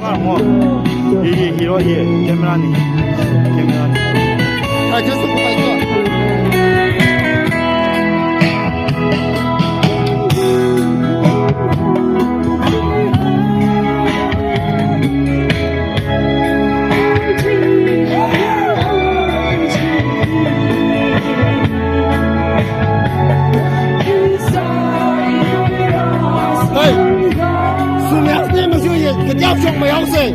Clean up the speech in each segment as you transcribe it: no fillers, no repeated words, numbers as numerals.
Vamos, hero here, camera ni, camera ni. Aja suku pakai. Giao chung mày không gì?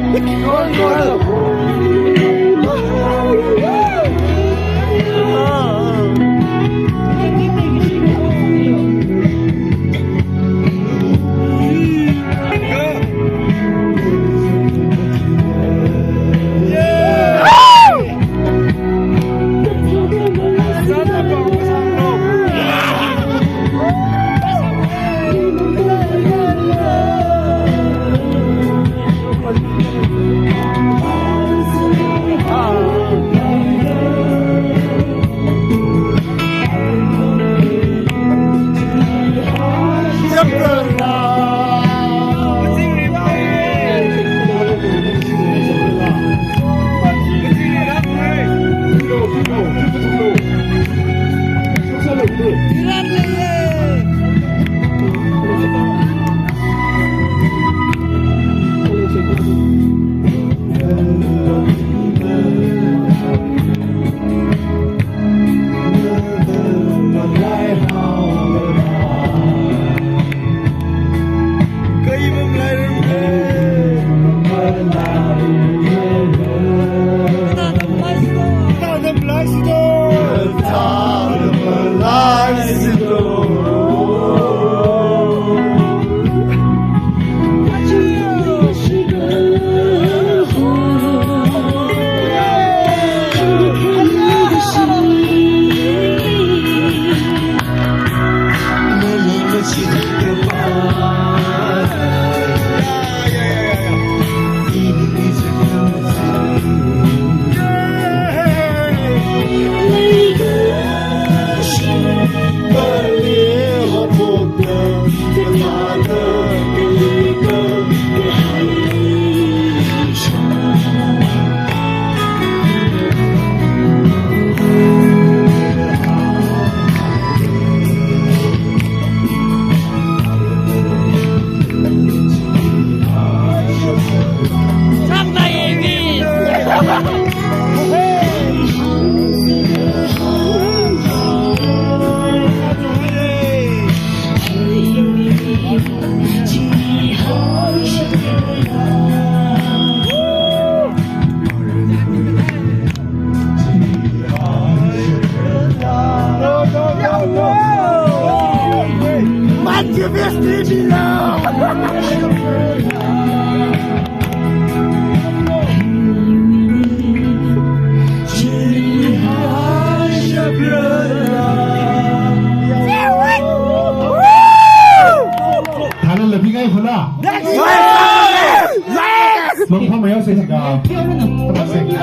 龙他没有谁个？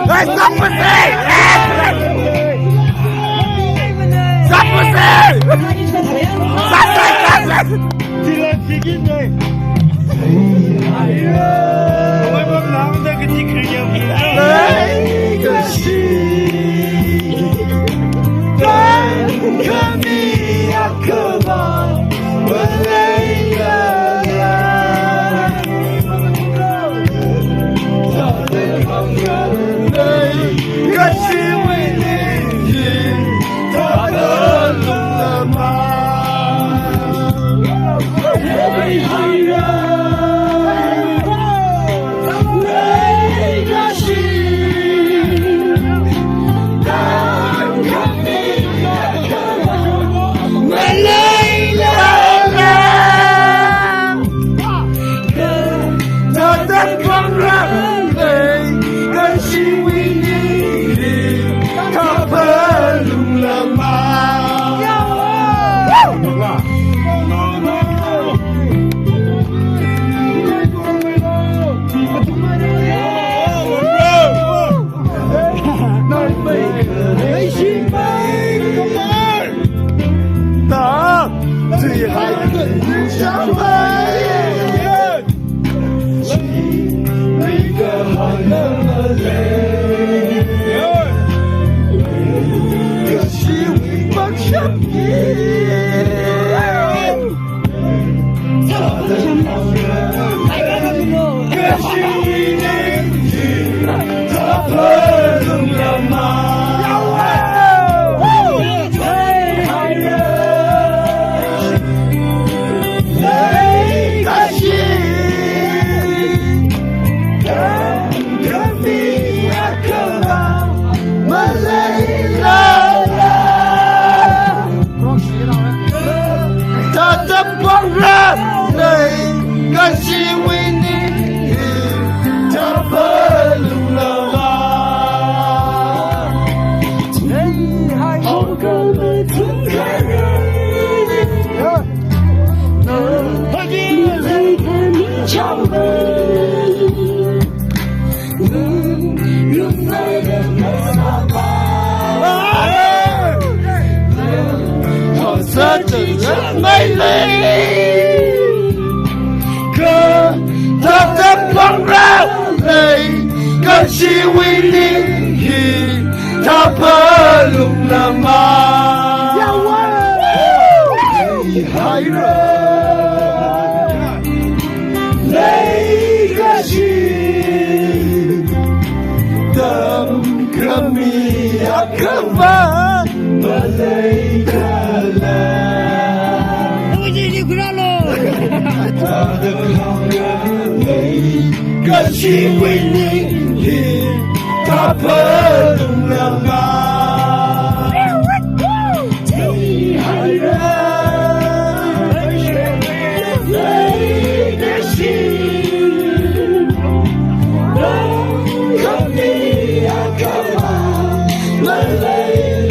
哎，啥不是？啥不是？啥？进来提进来。哎呀，我们狼那个你可以那个心，可你呀可望，我累了。可是为邻居，他得了吗？为爱人，那个心，但可你呀可望，我累了。他的狂热泪，可是为最爱跟人相伴，心里可是为梦想可是为你他不懂了吗？可是为你，他不懂了吗？好哥们分开了，泪看你唱歌，用爱的没撒谎，好色的人美丽。他的狂热泪，可是为你，他破聋了吗？你害人，泪可是等可米亚可发，泪可来。他的狂热泪，可是为你，他破聋了吗？你害人，泪的心，可你呀可把泪的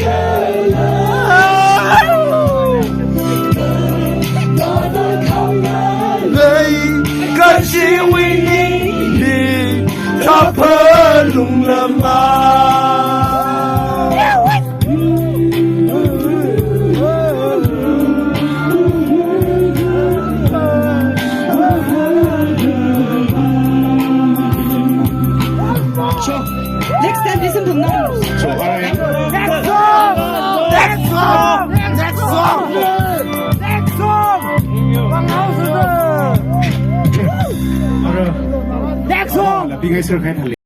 可是为你，他破聋了吗？Next time listen to numbers. Next song，王老师的。那个，那边开始开始。